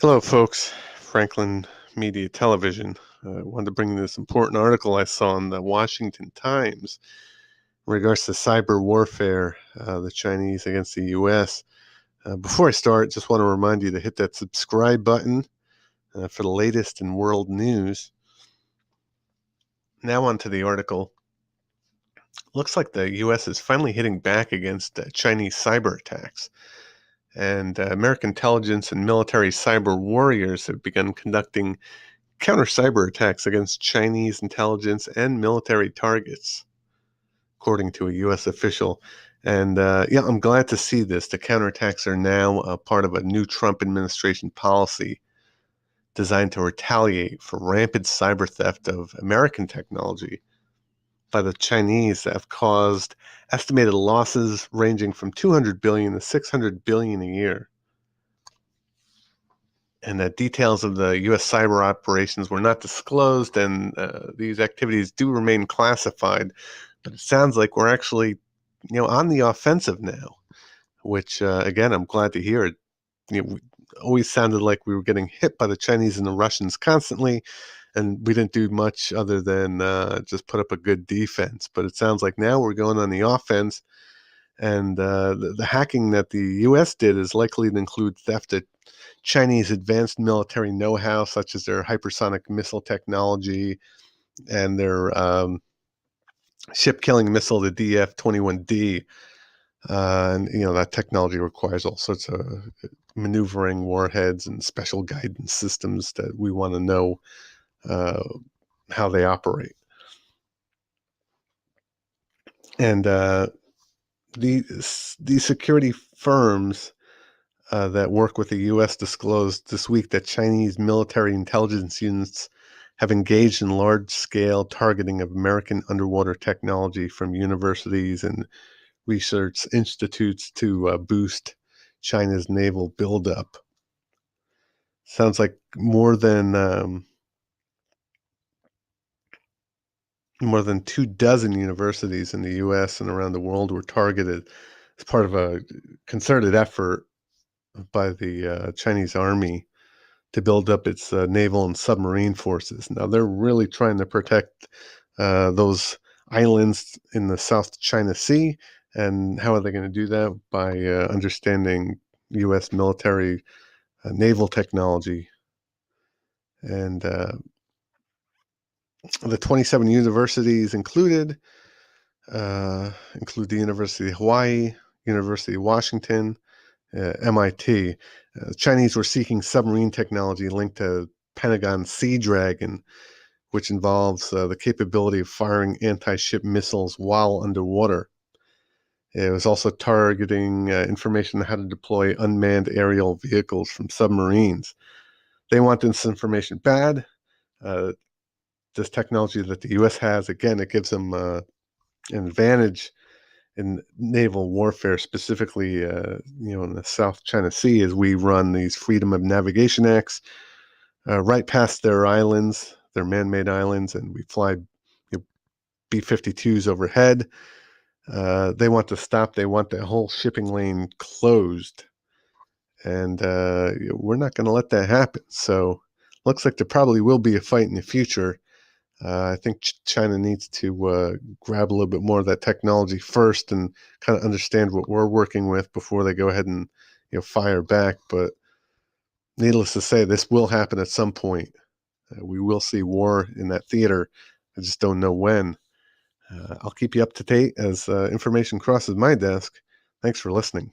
Hello, folks. Franklin Media Television. I wanted to bring this important article I saw in the Washington Times in regards to cyber warfare, the Chinese against the U.S. Before I start, just want to remind you to hit that subscribe button for the latest in world news. Now on to the article. Looks like the U.S. is finally hitting back against Chinese cyber attacks. And American intelligence and military cyber warriors have begun conducting counter cyber attacks against Chinese intelligence and military targets, according to a U.S. official. And I'm glad to see this. The counterattacks are now a part of a new Trump administration policy designed to retaliate for rampant cyber theft of American technology by the Chinese that have caused estimated losses ranging from 200 billion to 600 billion a year. And the details of the U.S. cyber operations were not disclosed, and these activities do remain classified. But it sounds like we're actually, on the offensive now, which again, I'm glad to hear. It always sounded like we were getting hit by the Chinese and the Russians constantly, and we didn't do much other than just put up a good defense. But it sounds like now we're going on the offense, and the hacking that the U.S. did is likely to include theft of Chinese advanced military know-how, such as their hypersonic missile technology and their ship-killing missile, the DF-21D. And that technology requires all sorts of maneuvering warheads and special guidance systems that we want to know how they operate. And the security firms that work with the U.S. disclosed this week that Chinese military intelligence units have engaged in large-scale targeting of American underwater technology from universities and research institutes to boost China's naval buildup. Sounds like more than 24 universities in the U.S. and around the world were targeted as part of a concerted effort by the Chinese army to build up its naval and submarine forces. Now, they're really trying to protect those islands in the South China Sea. And how are they going to do that? By understanding U.S. military naval technology. And the 27 universities include the University of Hawaii, University of Washington, MIT. The Chinese were seeking submarine technology linked to Pentagon Sea Dragon, which involves the capability of firing anti-ship missiles while underwater. It was also targeting information on how to deploy unmanned aerial vehicles from submarines. They want this information bad. This technology that the U.S. has, again, it gives them an advantage in naval warfare, specifically, in the South China Sea, as we run these Freedom of Navigation Acts right past their islands, their man-made islands, and we fly B-52s overhead. They want to stop. They want the whole shipping lane closed, and we're not going to let that happen. So, looks like there probably will be a fight in the future. I think China needs to grab a little bit more of that technology first and kind of understand what we're working with before they go ahead and fire back. But needless to say, this will happen at some point. We will see war in that theater. I just don't know when. I'll keep you up to date as information crosses my desk. Thanks for listening.